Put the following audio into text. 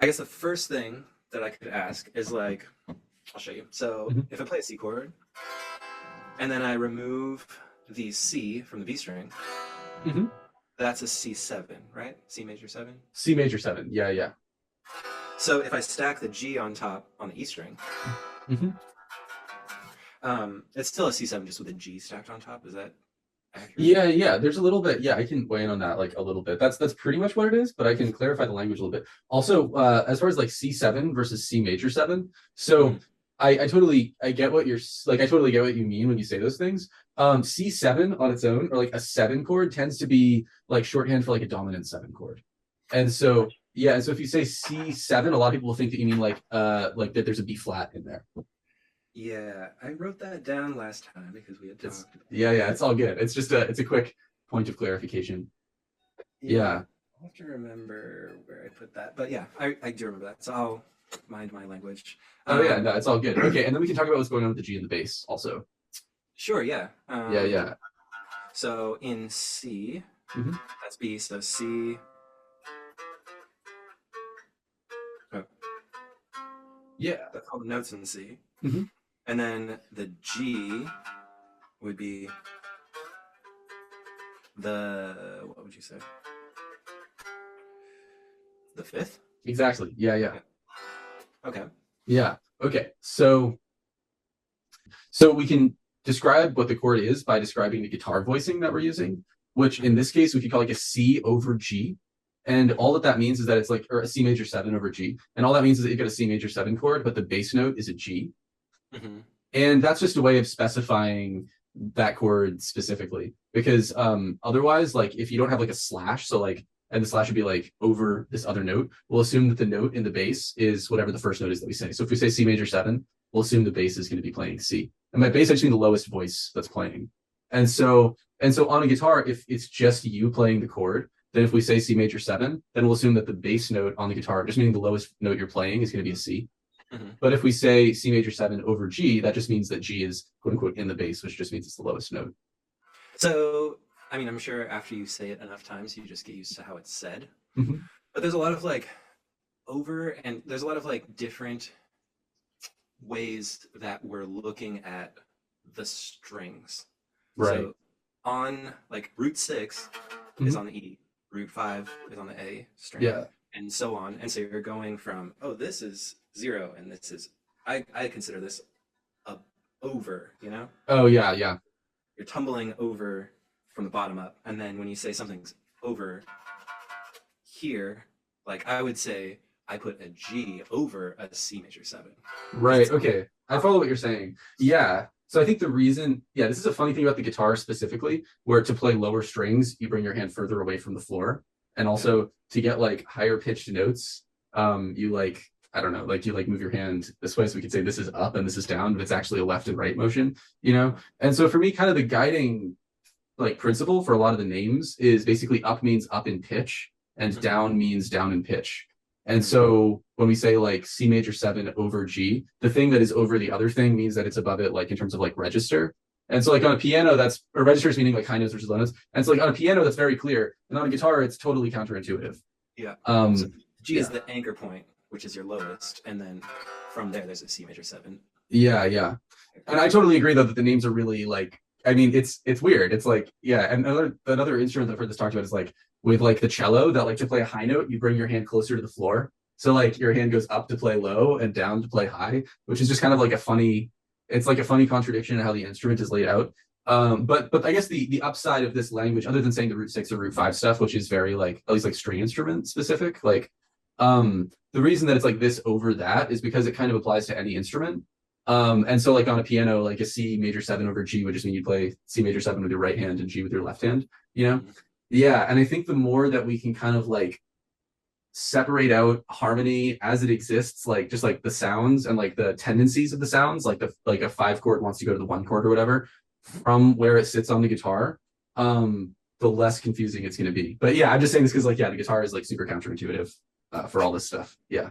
I guess the first thing that I could ask is like, I'll show you. So Hmm. if I play a C chord and then I remove the C from the B string, Hmm. that's a C7, right? C major 7. C major 7. Yeah, yeah. So if I stack the G on top on the E string, Hmm. it's still a C7 just with a G stacked on top. Is that accurate? Yeah, yeah. There's a little bit. Yeah, I can weigh in on that like a little bit. That's pretty much what it is, but I can clarify the language a little bit. Also, as far as like C7 versus C major 7, Mhm. so I totally I get what you're like. I totally get what you mean when you say those things. C7 on its own, or like a 7 chord, tends to be like shorthand for like a dominant 7 chord. And so Gotcha. yeah, and so if you say C7, a lot of people will think that you mean like that there's a B flat in there. Yeah, I wrote that down last time because we had It's talked about yeah, it. yeah, it's all good. It's just a quick point of clarification. Yeah, Yeah. I'll have to remember where I put that. But yeah, I do remember that. So I'll mind my language. Oh yeah, Um, no, it's all good. Okay, and then we can talk about what's going on with the G and the bass also. sure, yeah. Yeah, yeah. So in C, Hmm. that's B. So C, oh, Yeah. that's all the notes in C. Hmm. And then the G would be what would you say? The fifth? Exactly. Yeah, yeah. Yeah. Okay. Yeah. Okay. So we can describe what the chord is by describing the guitar voicing that we're using, which in Hmm. this case we could call like a C over G. And all that that means is that it's like, or a C major 7 over G. And all that means is that you've got a C major 7 chord, but the bass note is a G. Hmm. And that's just a way of specifying that chord specifically. Because otherwise, like if you don't have like a slash, so like, and the slash would be like over this other note, we'll assume that the note in the bass is whatever the first note is that we say. So if we say C major 7, we'll assume the bass is going to be playing C. And by bass, I just mean the lowest voice that's playing. And so on a guitar, if it's just you playing the chord, then if we say C major 7, then we'll assume that the bass note on the guitar, just meaning the lowest note you're playing, is going to be a C. Hmm. But if we say C major 7 over G, that just means that G is quote unquote in the bass, which just means it's the lowest note. So, I mean, I'm sure after you say it enough times, you just get used to how it's said. Mhm. But there's a lot of like and there's a lot of like different ways that we're looking at the strings. Right. So on like root 6 is Mhm. on the E, root 5 is on the A string, Yeah. and so on. And so you're going from, oh, this is 0, and this is, I consider this a over, you know? Oh, yeah. Yeah. You're tumbling over from the bottom up. And then when you say something's over here, like I would say, I put a G over a C major 7 because Right. it's on Okay. I top. follow what you're saying. Yeah. So I think the reason, yeah, this is a funny thing about the guitar specifically, where to play lower strings, you bring your hand further away from the floor. And Yeah. also to get like higher pitched notes, you like, I don't know, like you like move your hand this way. So we could say this is up and this is down, but it's actually a left and right motion, you know? And so for me, kind of the guiding like principle for a lot of the names is basically up means up in pitch and Hmm. down means down in pitch. And Hmm. so when we say like C major 7 over G, the thing that is over the other thing means that it's above it, like in terms of like register. And so like on a piano, that's or registers meaning like high notes versus low notes. And so like on a piano, that's very clear. And on a guitar, it's totally counterintuitive. Yeah. So Um, G is yeah. the anchor point, which is your lowest. And then from there, there's a C major 7. Yeah, yeah. And I totally agree though that the names are really like I mean it's weird. It's like yeah, and another instrument that I've heard this talked about is like with like the cello that like to play a high note, you bring your hand closer to the floor. So like your hand goes up to play low and down to play high, which is just kind of like a funny it's like a funny contradiction in how the instrument is laid out. But I guess the upside of this language, other than saying the root 6 or root 5 stuff, which is very like at least like string instrument specific, like the reason that it's like this over that is because it kind of applies to any instrument. And so like on a piano, like a C major 7 over G would just mean you play C major 7 with your right hand and G with your left hand, you know? Mhm. Yeah. And I think the more that we can kind of like separate out harmony as it exists, like just like the sounds and like the tendencies of the sounds, like the like a 5 chord wants to go to the 1 chord or whatever, from where it sits on the guitar, the less confusing it's gonna be. But yeah, I'm just saying this because like yeah, the guitar is like super counterintuitive for all this stuff. Yeah.